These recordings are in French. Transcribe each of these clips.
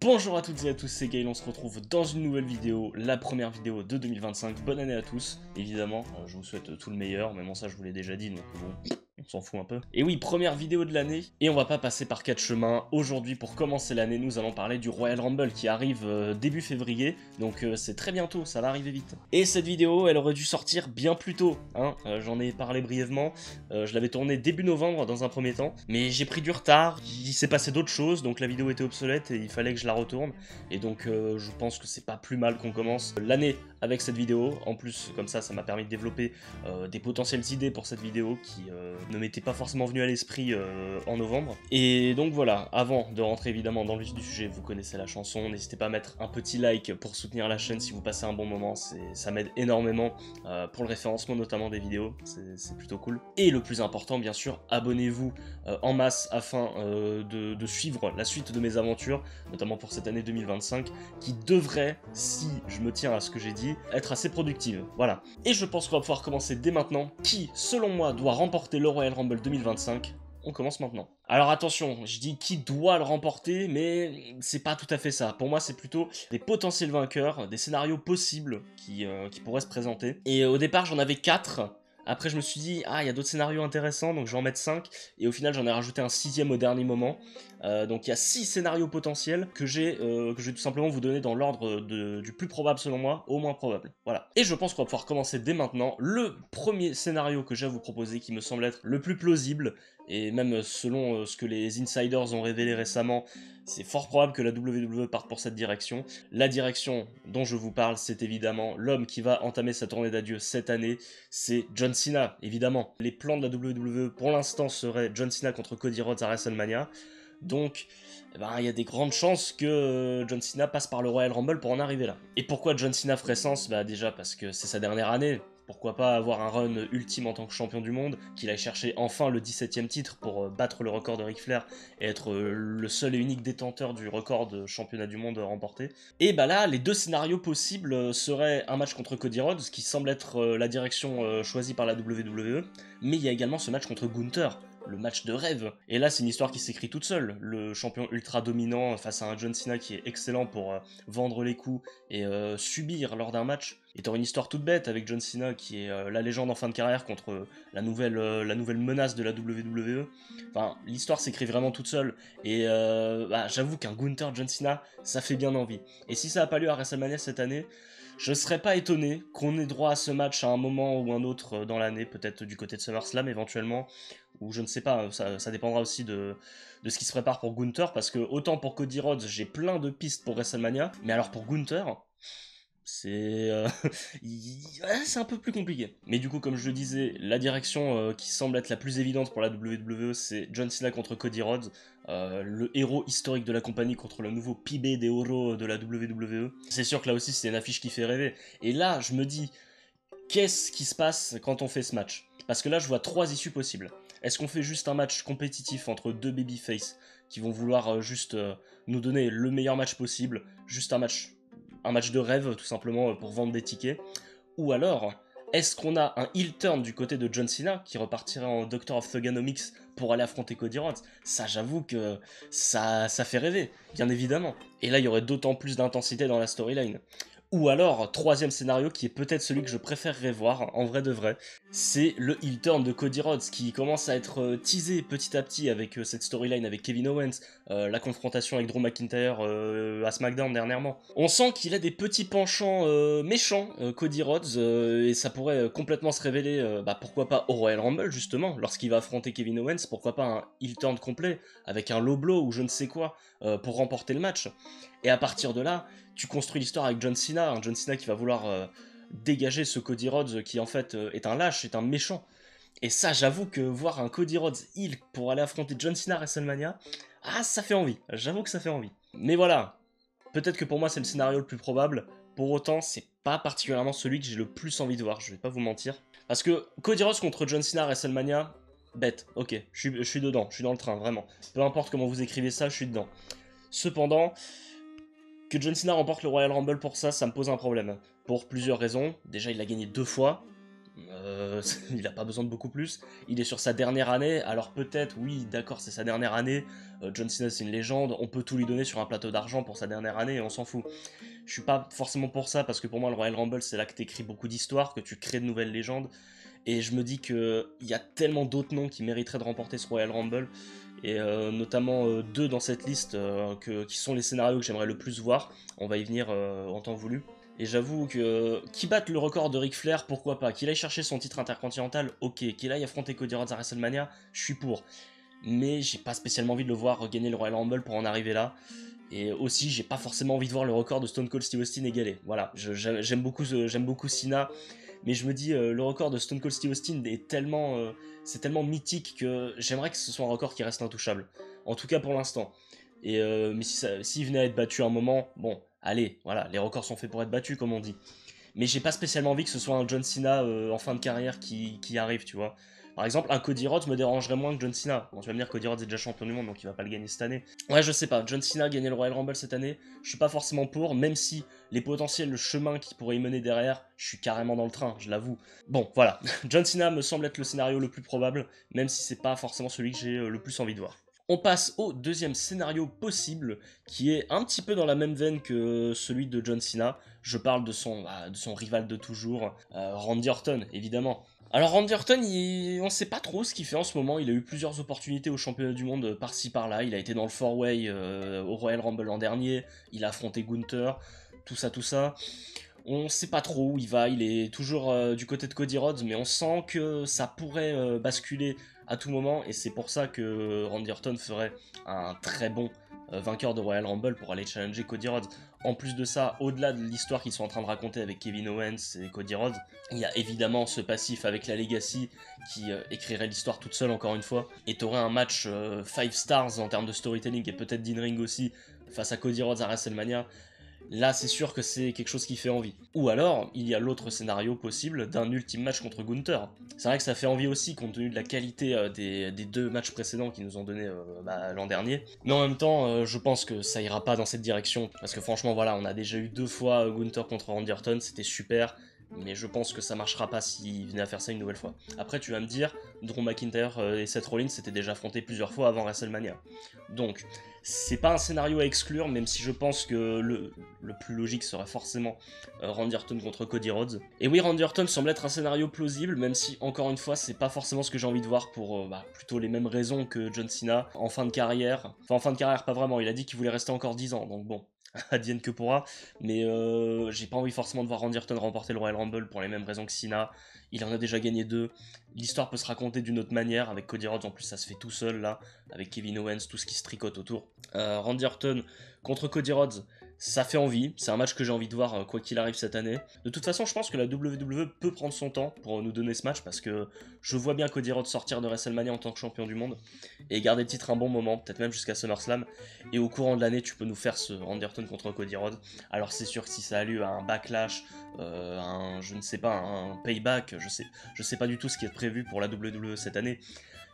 Bonjour à toutes et à tous, c'est Gaël, on se retrouve dans une nouvelle vidéo, la première vidéo de 2025. Bonne année à tous, évidemment, je vous souhaite tout le meilleur, mais bon ça je vous l'ai déjà dit, donc bon, on s'en fout un peu. Et oui, première vidéo de l'année, et on va pas passer par quatre chemins. Aujourd'hui, pour commencer l'année, nous allons parler du Royal Rumble qui arrive début février, donc c'est très bientôt, ça va arriver vite. Et cette vidéo, elle aurait dû sortir bien plus tôt, hein, j'en ai parlé brièvement, je l'avais tournée début novembre dans un premier temps, mais j'ai pris du retard, il s'est passé d'autres choses, donc la vidéo était obsolète et il fallait que je la retourne, et donc je pense que c'est pas plus mal qu'on commence l'année avec cette vidéo. En plus, comme ça m'a permis de développer des potentielles idées pour cette vidéo qui ne m'étaient pas forcément venues à l'esprit en novembre. Et donc voilà, avant de rentrer évidemment dans le vif du sujet, vous connaissez la chanson, n'hésitez pas à mettre un petit like pour soutenir la chaîne si vous passez un bon moment, ça m'aide énormément pour le référencement notamment des vidéos, c'est plutôt cool. Et le plus important bien sûr, abonnez-vous en masse afin de suivre la suite de mes aventures, notamment pour cette année 2025, qui devrait, si je me tiens à ce que j'ai dit, être assez productive. Voilà. Et je pense qu'on va pouvoir commencer dès maintenant. Qui, selon moi, doit remporter le Royal Rumble 2025 ? On commence maintenant. Alors attention, je dis qui doit le remporter, mais c'est pas tout à fait ça. Pour moi, c'est plutôt des potentiels vainqueurs, des scénarios possibles qui pourraient se présenter. Et au départ, j'en avais 4. Après, je me suis dit, il y a d'autres scénarios intéressants, donc je vais en mettre 5. Et au final, j'en ai rajouté un 6e au dernier moment. Donc il y a 6 scénarios potentiels que je vais tout simplement vous donner dans l'ordre du plus probable selon moi au moins probable. Voilà. Et je pense qu'on va pouvoir commencer dès maintenant. Le premier scénario que j'ai à vous proposer, qui me semble être le plus plausible, et même selon ce que les insiders ont révélé récemment, c'est fort probable que la WWE parte pour cette direction. La direction dont je vous parle, c'est évidemment l'homme qui va entamer sa tournée d'adieu cette année, c'est John Cena, évidemment. Les plans de la WWE pour l'instant seraient John Cena contre Cody Rhodes à WrestleMania. Donc, il y a des grandes chances que John Cena passe par le Royal Rumble pour en arriver là. Et pourquoi John Cena ferait sens ? Déjà parce que c'est sa dernière année. Pourquoi pas avoir un run ultime en tant que champion du monde, qu'il aille chercher enfin le 17e titre pour battre le record de Ric Flair et être le seul et unique détenteur du record de championnat du monde remporté. Et là, les deux scénarios possibles seraient un match contre Cody Rhodes, qui semble être la direction choisie par la WWE, mais il y a également ce match contre Gunther, le match de rêve. Et là, c'est une histoire qui s'écrit toute seule. Le champion ultra dominant face à un John Cena qui est excellent pour vendre les coups et subir lors d'un match. Étant une histoire toute bête avec John Cena qui est la légende en fin de carrière contre la nouvelle menace de la WWE. Enfin, l'histoire s'écrit vraiment toute seule. Et j'avoue qu'un Gunther John Cena, ça fait bien envie. Et si ça n'a pas lieu à WrestleMania cette année, je serais pas étonné qu'on ait droit à ce match à un moment ou un autre dans l'année, peut-être du côté de SummerSlam éventuellement, ou je ne sais pas, ça dépendra aussi de ce qui se prépare pour Gunther, parce que autant pour Cody Rhodes, j'ai plein de pistes pour WrestleMania, mais alors pour Gunther, c'est c'est un peu plus compliqué. Mais du coup, comme je le disais, la direction qui semble être la plus évidente pour la WWE, c'est John Cena contre Cody Rhodes, le héros historique de la compagnie contre le nouveau PB des héros de la WWE. C'est sûr que là aussi, c'est une affiche qui fait rêver. Et là, je me dis, qu'est-ce qui se passe quand on fait ce match ? Parce que là, je vois 3 issues possibles. Est-ce qu'on fait juste un match compétitif entre deux babyface qui vont vouloir juste nous donner le meilleur match possible, juste un match de rêve tout simplement pour vendre des tickets ? Ou alors, est-ce qu'on a un heel turn du côté de John Cena qui repartirait en Doctor of Thuganomics pour aller affronter Cody Rhodes ? Ça, j'avoue que ça fait rêver, bien évidemment. Et là, il y aurait d'autant plus d'intensité dans la storyline. Ou alors, 3e scénario, qui est peut-être celui que je préférerais voir, en vrai de vrai, c'est le heel turn de Cody Rhodes, qui commence à être teasé petit à petit avec cette storyline avec Kevin Owens, la confrontation avec Drew McIntyre à SmackDown dernièrement. On sent qu'il a des petits penchants méchants, Cody Rhodes, et ça pourrait complètement se révéler, pourquoi pas au Royal Rumble justement, lorsqu'il va affronter Kevin Owens, pourquoi pas un heel turn complet, avec un low blow ou je ne sais quoi, pour remporter le match. Et à partir de là, tu construis l'histoire avec John Cena, un John Cena qui va vouloir dégager ce Cody Rhodes qui en fait est un lâche, est un méchant. Et ça, j'avoue que voir un Cody Rhodes heel pour aller affronter John Cena à WrestleMania, ça fait envie, j'avoue que ça fait envie. Mais voilà, peut-être que pour moi c'est le scénario le plus probable, pour autant c'est pas particulièrement celui que j'ai le plus envie de voir, je vais pas vous mentir. Parce que Cody Rhodes contre John Cena à WrestleMania, bête, ok, je suis dedans, je suis dans le train, vraiment. Peu importe comment vous écrivez ça, je suis dedans. Cependant, que John Cena remporte le Royal Rumble pour ça, ça me pose un problème. Pour plusieurs raisons. Déjà, il l'a gagné 2 fois. Il n'a pas besoin de beaucoup plus. Il est sur sa dernière année, alors peut-être, oui, d'accord, c'est sa dernière année. John Cena c'est une légende, on peut tout lui donner sur un plateau d'argent pour sa dernière année et on s'en fout. Je suis pas forcément pour ça parce que pour moi le Royal Rumble c'est là que t'écris beaucoup d'histoires, que tu crées de nouvelles légendes. Et je me dis qu'il y a tellement d'autres noms qui mériteraient de remporter ce Royal Rumble, et notamment deux dans cette liste qui sont les scénarios que j'aimerais le plus voir. On va y venir en temps voulu. Et j'avoue que qui batte le record de Ric Flair, pourquoi pas. Qu'il aille chercher son titre intercontinental, ok. Qu'il aille affronter Cody Rhodes à WrestleMania, je suis pour. Mais j'ai pas spécialement envie de le voir gagner le Royal Rumble pour en arriver là. Et aussi, j'ai pas forcément envie de voir le record de Stone Cold Steve Austin égalé. Voilà, j'aime beaucoup Cena, mais je me dis, le record de Stone Cold Steve Austin est tellement, c'est tellement mythique que j'aimerais que ce soit un record qui reste intouchable. En tout cas pour l'instant. Et mais s'il venait à être battu à un moment, bon, allez, voilà, les records sont faits pour être battus, comme on dit. Mais j'ai pas spécialement envie que ce soit un John Cena en fin de carrière qui arrive, tu vois. Par exemple, un Cody Rhodes me dérangerait moins que John Cena. Bon, tu vas me dire, Cody Rhodes est déjà champion du monde, donc il va pas le gagner cette année. Ouais, je sais pas, John Cena gagner le Royal Rumble cette année, je suis pas forcément pour, même si les potentiels, le chemin qui pourrait y mener derrière, je suis carrément dans le train, je l'avoue. Bon, voilà, John Cena me semble être le scénario le plus probable, même si c'est pas forcément celui que j'ai le plus envie de voir. On passe au deuxième scénario possible, qui est un petit peu dans la même veine que celui de John Cena. Je parle de son rival de toujours, Randy Orton, évidemment. Alors Randy Orton, on sait pas trop ce qu'il fait en ce moment, il a eu plusieurs opportunités au championnat du monde par-ci par-là, il a été dans le 4-Way au Royal Rumble l'an dernier, il a affronté Gunther, tout ça. On sait pas trop où il va, il est toujours du côté de Cody Rhodes, mais on sent que ça pourrait basculer à tout moment, et c'est pour ça que Randy Orton ferait un très bon vainqueur de Royal Rumble pour aller challenger Cody Rhodes. En plus de ça, au-delà de l'histoire qu'ils sont en train de raconter avec Kevin Owens et Cody Rhodes, il y a évidemment ce passif avec la Legacy qui écrirait l'histoire toute seule encore une fois, et t'aurais un match 5 stars en termes de storytelling et peut-être d'in-ring aussi face à Cody Rhodes à WrestleMania. Là, c'est sûr que c'est quelque chose qui fait envie. Ou alors, il y a l'autre scénario possible d'un ultime match contre Gunther. C'est vrai que ça fait envie aussi, compte tenu de la qualité des deux matchs précédents qu'ils nous ont donné l'an dernier. Mais en même temps, je pense que ça ira pas dans cette direction. Parce que franchement, voilà, on a déjà eu 2 fois Gunther contre Randy Orton, c'était super. Mais je pense que ça marchera pas s'il venait à faire ça une nouvelle fois. Après, tu vas me dire, Drew McIntyre et Seth Rollins s'étaient déjà affrontés plusieurs fois avant WrestleMania. Donc, c'est pas un scénario à exclure, même si je pense que le plus logique serait forcément Randy Orton contre Cody Rhodes. Et oui, Randy Orton semble être un scénario plausible, même si, encore une fois, c'est pas forcément ce que j'ai envie de voir pour plutôt les mêmes raisons que John Cena en fin de carrière. Enfin, en fin de carrière, pas vraiment, il a dit qu'il voulait rester encore 10 ans, donc bon. Advienne que pourra, mais j'ai pas envie forcément de voir Randy Orton remporter le Royal Rumble pour les mêmes raisons que Cena. Il en a déjà gagné 2. L'histoire peut se raconter d'une autre manière. Avec Cody Rhodes, en plus, ça se fait tout seul là, avec Kevin Owens, tout ce qui se tricote autour. Randy Orton contre Cody Rhodes, ça fait envie. C'est un match que j'ai envie de voir quoi qu'il arrive cette année. De toute façon, je pense que la WWE peut prendre son temps pour nous donner ce match parce que je vois bien Cody Rhodes sortir de WrestleMania en tant que champion du monde et garder le titre un bon moment, peut-être même jusqu'à SummerSlam. Et au courant de l'année, tu peux nous faire ce Randy Orton contre Cody Rhodes. Alors c'est sûr que si ça a lieu à un backlash, je ne sais pas, un payback, je sais pas du tout ce qui est prévu pour la WWE cette année.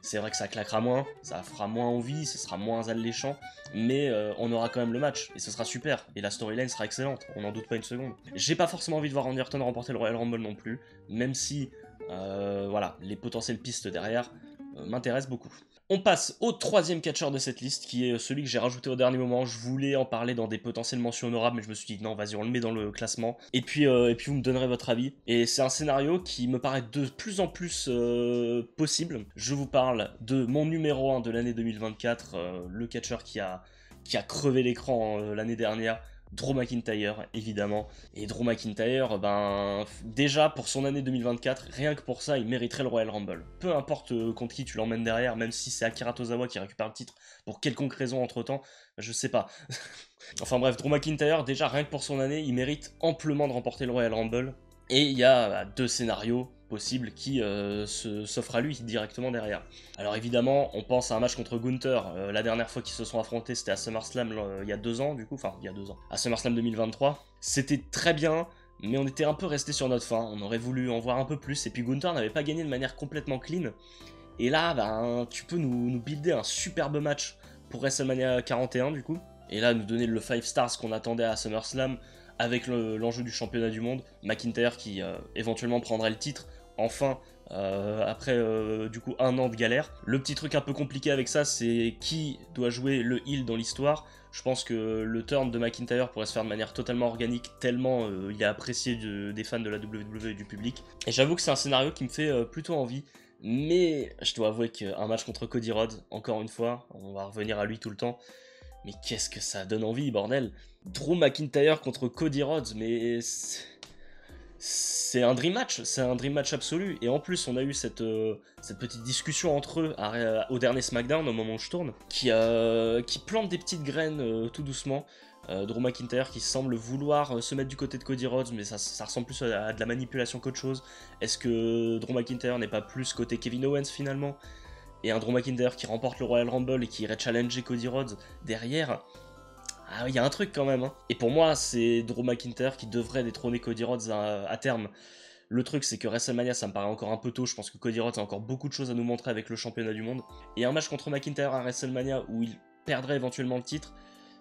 C'est vrai que ça claquera moins, ça fera moins envie, ce sera moins alléchant, mais on aura quand même le match, et ce sera super, et la storyline sera excellente, on n'en doute pas une seconde. J'ai pas forcément envie de voir Randy Orton remporter le Royal Rumble non plus, même si, voilà, les potentielles pistes derrière m'intéressent beaucoup. On passe au troisième catcheur de cette liste, qui est celui que j'ai rajouté au dernier moment. Je voulais en parler dans des potentielles mentions honorables, mais je me suis dit non, vas-y, on le met dans le classement. Et puis vous me donnerez votre avis. Et c'est un scénario qui me paraît de plus en plus possible. Je vous parle de mon numéro 1 de l'année 2024, le catcheur qui a crevé l'écran l'année dernière. Drew McIntyre, évidemment. Et Drew McIntyre, ben, déjà pour son année 2024, rien que pour ça, il mériterait le Royal Rumble. Peu importe contre qui tu l'emmènes derrière, même si c'est Akira Tozawa qui récupère le titre pour quelconque raison entre-temps, je sais pas. Enfin bref, Drew McIntyre, déjà rien que pour son année, il mérite amplement de remporter le Royal Rumble. Et il y a 2 scénarios possibles qui s'offrent à lui directement derrière. Alors évidemment, on pense à un match contre Gunther. La dernière fois qu'ils se sont affrontés, c'était à SummerSlam il y a 2 ans, du coup. Enfin, il y a 2 ans. À SummerSlam 2023. C'était très bien, mais on était un peu resté sur notre faim. On aurait voulu en voir un peu plus. Et puis Gunther n'avait pas gagné de manière complètement clean. Et là, ben, tu peux nous builder un superbe match pour WrestleMania 41, du coup. Et là, nous donner le 5 stars qu'on attendait à SummerSlam, avec l'enjeu du championnat du monde, McIntyre qui éventuellement prendrait le titre, enfin, après du coup 1 an de galère. Le petit truc un peu compliqué avec ça, c'est qui doit jouer le heel dans l'histoire. Je pense que le turn de McIntyre pourrait se faire de manière totalement organique, tellement il est apprécié des fans de la WWE et du public. Et j'avoue que c'est un scénario qui me fait plutôt envie. Mais je dois avouer qu'un match contre Cody Rhodes, encore une fois, on va revenir à lui tout le temps, mais qu'est-ce que ça donne envie, bordel. Drew McIntyre contre Cody Rhodes, mais c'est un dream match absolu. Et en plus, on a eu cette petite discussion entre eux au dernier SmackDown, au moment où je tourne, qui plante des petites graines tout doucement. Drew McIntyre qui semble vouloir se mettre du côté de Cody Rhodes, mais ça ressemble plus à de la manipulation qu'autre chose. Est-ce que Drew McIntyre n'est pas plus côté Kevin Owens finalement? Et un Drew McIntyre qui remporte le Royal Rumble et qui irait challenger Cody Rhodes derrière, ah, il y a un truc quand même. Hein. Et pour moi, c'est Drew McIntyre qui devrait détrôner Cody Rhodes à terme. Le truc, c'est que WrestleMania, ça me paraît encore un peu tôt. Je pense que Cody Rhodes a encore beaucoup de choses à nous montrer avec le championnat du monde. Et un match contre McIntyre à WrestleMania où il perdrait éventuellement le titre,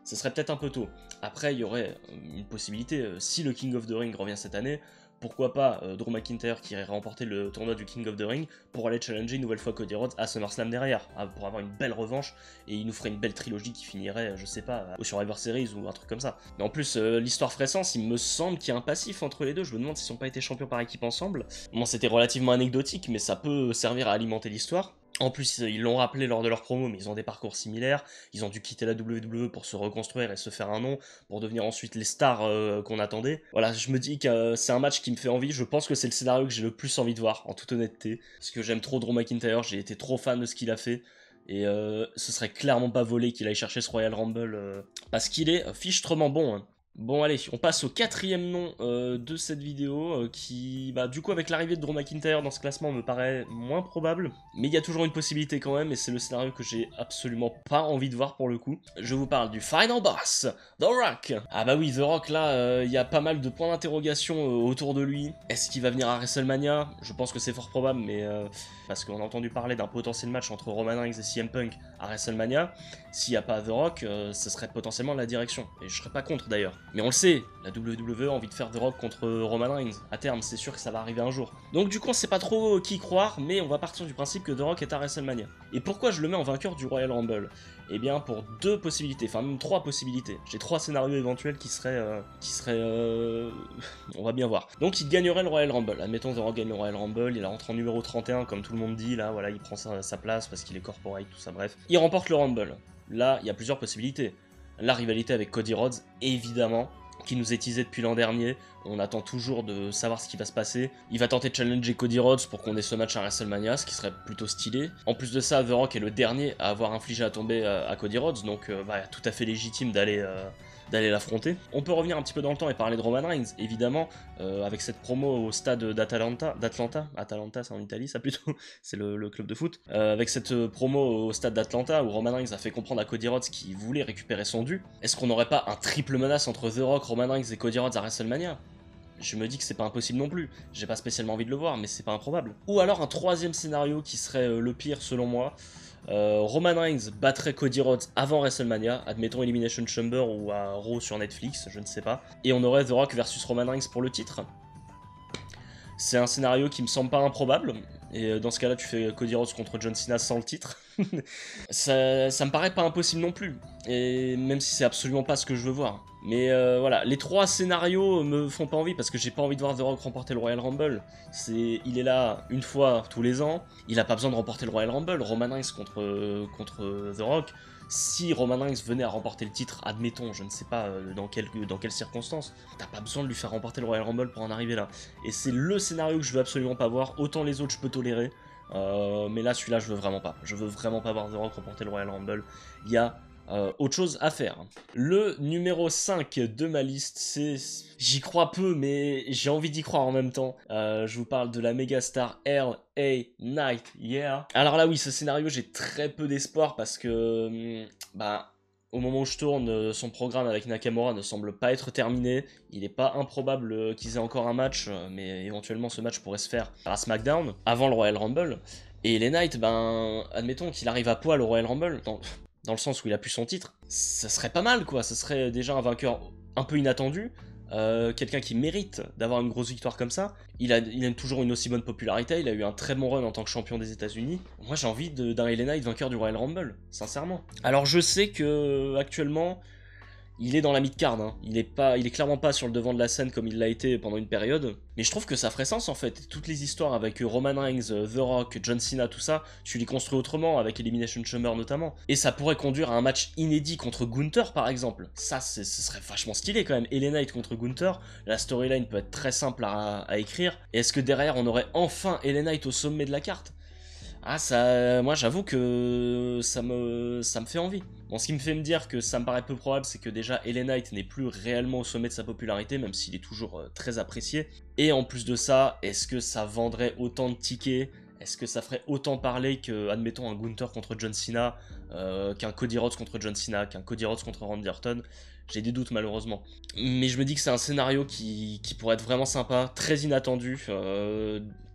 ce serait peut-être un peu tôt. Après, il y aurait une possibilité, si le King of the Ring revient cette année, pourquoi pas Drew McIntyre qui irait remporter le tournoi du King of the Ring pour aller challenger une nouvelle fois Cody Rhodes à SummerSlam derrière, pour avoir une belle revanche, et il nous ferait une belle trilogie qui finirait, je sais pas, au Survivor Series ou un truc comme ça. Mais en plus, l'histoire ferait sens, il me semble qu'il y a un passif entre les deux, je me demande s'ils n'ont pas été champions par équipe ensemble. Bon, c'était relativement anecdotique, mais ça peut servir à alimenter l'histoire. En plus, ils l'ont rappelé lors de leur promo, mais ils ont des parcours similaires. Ils ont dû quitter la WWE pour se reconstruire et se faire un nom, pour devenir ensuite les stars qu'on attendait. Voilà, je me dis que c'est un match qui me fait envie. Je pense que c'est le scénario que j'ai le plus envie de voir, en toute honnêteté. Parce que j'aime trop Drew McIntyre, j'ai été trop fan de ce qu'il a fait. Et ce serait clairement pas volé qu'il aille chercher ce Royal Rumble, parce qu'il est fichtrement bon. Hein. Bon allez, on passe au 4e nom de cette vidéo qui, du coup avec l'arrivée de Drew McIntyre dans ce classement me paraît moins probable, mais il y a toujours une possibilité quand même et c'est le scénario que j'ai absolument pas envie de voir pour le coup. Je vous parle du Final Boss, The Rock. Ah bah oui, The Rock là, il y a pas mal de points d'interrogation autour de lui. Est-ce qu'il va venir à WrestleMania? Je pense que c'est fort probable, mais parce qu'on a entendu parler d'un potentiel match entre Roman Reigns et CM Punk à WrestleMania. S'il n'y a pas The Rock, ce serait potentiellement la direction, et je serais pas contre d'ailleurs. Mais on le sait, la WWE a envie de faire The Rock contre Roman Reigns. À terme, c'est sûr que ça va arriver un jour. Donc du coup, on sait pas trop qui croire, mais on va partir du principe que The Rock est à WrestleMania. Et pourquoi je le mets en vainqueur du Royal Rumble? Eh bien, pour 2 possibilités, enfin même 3 possibilités. J'ai 3 scénarios éventuels qui seraient... on va bien voir. Donc il gagnerait le Royal Rumble. Admettons The Rock gagne le Royal Rumble, il rentre en numéro 31 comme tout le monde dit, là, voilà, il prend sa place parce qu'il est corporate, tout ça, bref. Il remporte le Rumble. Là, il y a plusieurs possibilités. La rivalité avec Cody Rhodes, évidemment, qui nous est teasé depuis l'an dernier. On attend toujours de savoir ce qui va se passer. Il va tenter de challenger Cody Rhodes pour qu'on ait ce match à WrestleMania, ce qui serait plutôt stylé. En plus de ça, The Rock est le dernier à avoir infligé à tomber à Cody Rhodes, donc tout à fait légitime d'aller l'affronter. On peut revenir un petit peu dans le temps et parler de Roman Reigns, évidemment, avec cette promo au stade d'Atalanta, Atalanta c'est en Italie ça plutôt, c'est le club de foot, avec cette promo au stade d'Atlanta où Roman Reigns a fait comprendre à Cody Rhodes qu'il voulait récupérer son dû. Est-ce qu'on n'aurait pas un triple menace entre The Rock, Roman Reigns et Cody Rhodes à WrestleMania? Je me dis que c'est pas impossible non plus, j'ai pas spécialement envie de le voir, mais c'est pas improbable. Ou alors un 3e scénario qui serait le pire selon moi, Roman Reigns battrait Cody Rhodes avant WrestleMania, admettons Elimination Chamber ou à Raw sur Netflix, je ne sais pas, et on aurait The Rock versus Roman Reigns pour le titre. C'est un scénario qui me semble pas improbable, et dans ce cas-là tu fais Cody Rhodes contre John Cena sans le titre. ça me paraît pas impossible non plus, et même si c'est absolument pas ce que je veux voir. Mais voilà, les 3 scénarios me font pas envie parce que j'ai pas envie de voir The Rock remporter le Royal Rumble. Il est là une fois tous les ans, il a pas besoin de remporter le Royal Rumble. Roman Reigns contre The Rock. Si Roman Reigns venait à remporter le titre, admettons, je ne sais pas dans quelles circonstances, t'as pas besoin de lui faire remporter le Royal Rumble pour en arriver là. Et c'est le scénario que je veux absolument pas voir, autant les autres je peux tolérer, mais là celui-là je veux vraiment pas. Je veux vraiment pas voir The Rock remporter le Royal Rumble. Il y a autre chose à faire. Le numéro 5 de ma liste, c'est... J'y crois peu, mais j'ai envie d'y croire en même temps. Je vous parle de la méga star LA Knight, yeah. Alors là oui, ce scénario, j'ai très peu d'espoir parce que... au moment où je tourne, son programme avec Nakamura ne semble pas être terminé. Il n'est pas improbable qu'ils aient encore un match, mais éventuellement ce match pourrait se faire à SmackDown, avant le Royal Rumble. Et LA Knight, admettons qu'il arrive à poil au Royal Rumble, dans le sens où il a plus son titre, ça serait pas mal quoi, ça serait déjà un vainqueur un peu inattendu, quelqu'un qui mérite d'avoir une grosse victoire comme ça. Il a toujours une aussi bonne popularité, il a eu un très bon run en tant que champion des États-Unis. Moi j'ai envie d'un LA Knight vainqueur du Royal Rumble, sincèrement. Alors je sais que actuellement il est dans la mid-card, hein. Il est clairement pas sur le devant de la scène comme il l'a été pendant une période. Mais je trouve que ça ferait sens en fait. Toutes les histoires avec Roman Reigns, The Rock, John Cena, tout ça, tu les construis autrement, avec Elimination Chamber notamment. Et ça pourrait conduire à un match inédit contre Gunther par exemple. Ça, ce serait vachement stylé quand même. LA Knight contre Gunther, la storyline peut être très simple à écrire. Et est-ce que derrière on aurait enfin LA Knight au sommet de la carte? Ah ça, moi j'avoue que ça me fait envie. Bon, ce qui me fait me dire que ça me paraît peu probable, c'est que déjà LA Knight n'est plus réellement au sommet de sa popularité, même s'il est toujours très apprécié. Et en plus de ça, est-ce que ça vendrait autant de tickets? Est-ce que ça ferait autant parler que, admettons, un Gunther contre John Cena, qu'un Cody Rhodes contre John Cena, qu'un Cody Rhodes contre Randy Orton? J'ai des doutes malheureusement. Mais je me dis que c'est un scénario qui pourrait être vraiment sympa, très inattendu,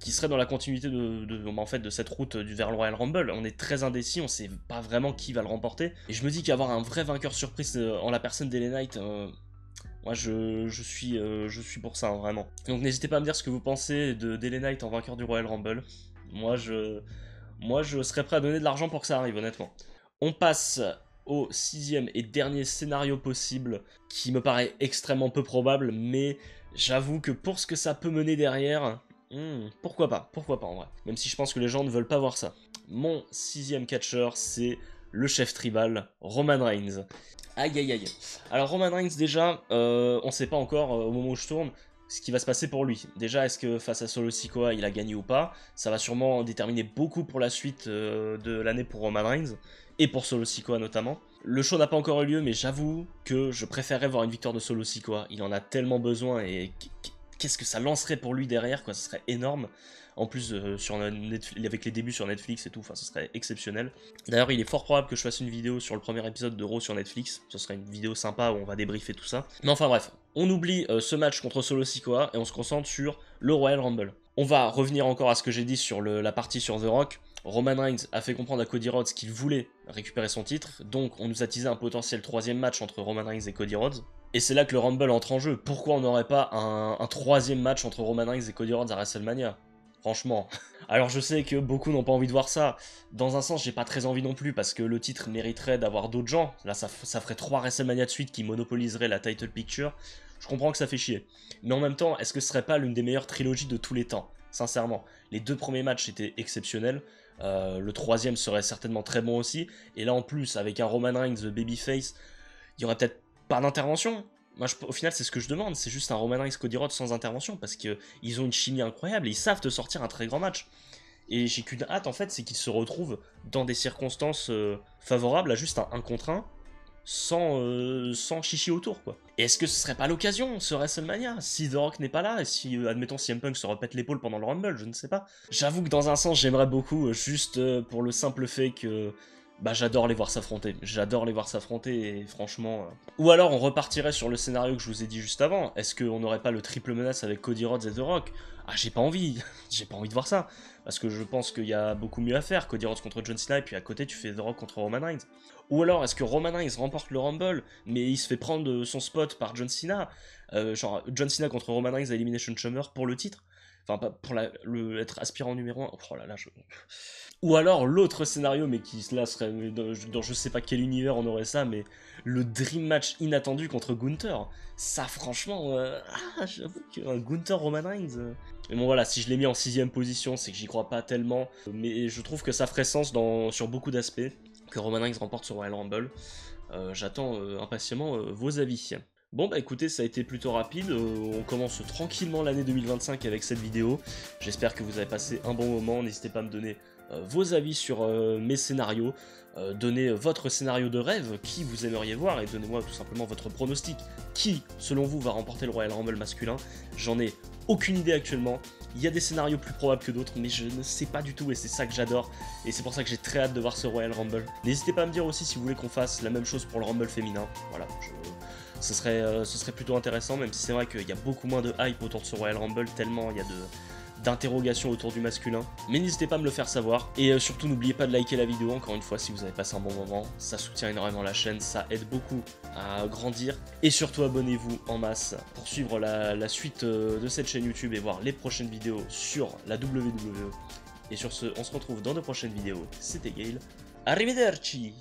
qui serait dans la continuité en fait, de cette route vers le Royal Rumble. On est très indécis, on sait pas vraiment qui va le remporter. Et je me dis qu'avoir un vrai vainqueur surprise en la personne d'LA Knight, moi je suis pour ça, hein, vraiment. Donc n'hésitez pas à me dire ce que vous pensez de LA Knight en vainqueur du Royal Rumble. Moi je serais prêt à donner de l'argent pour que ça arrive, honnêtement. On passe au 6e et dernier scénario possible, qui me paraît extrêmement peu probable, mais j'avoue que pour ce que ça peut mener derrière, pourquoi pas en vrai. Même si je pense que les gens ne veulent pas voir ça. Mon 6e catcheur, c'est le chef tribal, Roman Reigns. Aïe aïe aïe. Alors Roman Reigns déjà, on sait pas encore au moment où je tourne ce qui va se passer pour lui. Déjà, est-ce que face à Solo Sikoa, il a gagné ou pas? Ça va sûrement déterminer beaucoup pour la suite de l'année pour Roman Reigns, et pour Solo Sikoa notamment. Le show n'a pas encore eu lieu, mais j'avoue que je préférerais voir une victoire de Solo Sikoa. Il en a tellement besoin, et qu'est-ce que ça lancerait pour lui derrière, quoi, ce serait énorme. En plus, avec les débuts sur Netflix et tout, enfin, ce serait exceptionnel. D'ailleurs, il est fort probable que je fasse une vidéo sur le premier épisode de Raw sur Netflix. Ce serait une vidéo sympa où on va débriefer tout ça. Mais enfin bref, on oublie ce match contre Solo Sikoa et on se concentre sur le Royal Rumble. On va revenir encore à ce que j'ai dit sur la partie sur The Rock. Roman Reigns a fait comprendre à Cody Rhodes qu'il voulait récupérer son titre, donc on nous a teasé un potentiel 3e match entre Roman Reigns et Cody Rhodes. Et c'est là que le Rumble entre en jeu. Pourquoi on n'aurait pas un 3e match entre Roman Reigns et Cody Rhodes à WrestleMania? Franchement. Alors je sais que beaucoup n'ont pas envie de voir ça. Dans un sens, j'ai pas très envie non plus, parce que le titre mériterait d'avoir d'autres gens. Là, ça ferait 3 WrestleMania de suite qui monopoliseraient la title picture. Je comprends que ça fait chier. Mais en même temps, est-ce que ce serait pas l'une des meilleures trilogies de tous les temps? Sincèrement. Les 2 premiers matchs étaient exceptionnels. Le 3e serait certainement très bon aussi. Et là, en plus, avec un Roman Reigns babyface, il y aurait peut-être pas d'intervention. Moi, au final, c'est ce que je demande, c'est juste un Roman Reigns Cody Rhodes sans intervention, parce qu'ils ont une chimie incroyable et ils savent te sortir un très grand match. Et j'ai qu'une hâte, en fait, c'est qu'ils se retrouvent dans des circonstances favorables à juste un 1 contre 1, sans chichi autour, quoi. Et est-ce que ce serait pas l'occasion, ce WrestleMania, si The Rock n'est pas là, et si, admettons, CM Punk se repète l'épaule pendant le Rumble, je ne sais pas. J'avoue que dans un sens, j'aimerais beaucoup, juste pour le simple fait que... bah j'adore les voir s'affronter, et franchement... Ou alors on repartirait sur le scénario que je vous ai dit juste avant. Est-ce qu'on n'aurait pas le triple menace avec Cody Rhodes et The Rock? Ah, j'ai pas envie, j'ai pas envie de voir ça, parce que je pense qu'il y a beaucoup mieux à faire. Cody Rhodes contre John Cena, et puis à côté tu fais The Rock contre Roman Reigns. Ou alors est-ce que Roman Reigns remporte le Rumble, mais il se fait prendre son spot par John Cena, genre John Cena contre Roman Reigns à Elimination Chamber pour le titre, enfin pas pour être aspirant numéro 1, oh là là, Ou alors l'autre scénario, mais qui là serait dans je sais pas quel univers on aurait ça, mais le dream match inattendu contre Gunther. Ça franchement, j'avoue qu'un Gunther Roman Reigns... Mais bon voilà, si je l'ai mis en 6e position, c'est que j'y crois pas tellement, mais je trouve que ça ferait sens sur beaucoup d'aspects, que Roman Reigns remporte ce Royal Rumble. J'attends impatiemment vos avis. Bon bah écoutez, ça a été plutôt rapide, on commence tranquillement l'année 2025 avec cette vidéo. J'espère que vous avez passé un bon moment, n'hésitez pas à me donner vos avis sur mes scénarios, donnez votre scénario de rêve, qui vous aimeriez voir, et donnez-moi tout simplement votre pronostic. Qui, selon vous, va remporter le Royal Rumble masculin? J'en ai aucune idée actuellement. Il y a des scénarios plus probables que d'autres, mais je ne sais pas du tout, et c'est ça que j'adore, et c'est pour ça que j'ai très hâte de voir ce Royal Rumble. N'hésitez pas à me dire aussi si vous voulez qu'on fasse la même chose pour le Rumble féminin. Voilà, ce serait plutôt intéressant, même si c'est vrai qu'il y a beaucoup moins de hype autour de ce Royal Rumble, tellement il y a d'interrogations autour du masculin. Mais n'hésitez pas à me le faire savoir. Et surtout, n'oubliez pas de liker la vidéo, encore une fois, si vous avez passé un bon moment. Ça soutient énormément la chaîne, ça aide beaucoup à grandir. Et surtout, abonnez-vous en masse pour suivre la suite de cette chaîne YouTube et voir les prochaines vidéos sur la WWE. Et sur ce, on se retrouve dans de prochaines vidéos. C'était Gaël. Arrivederci!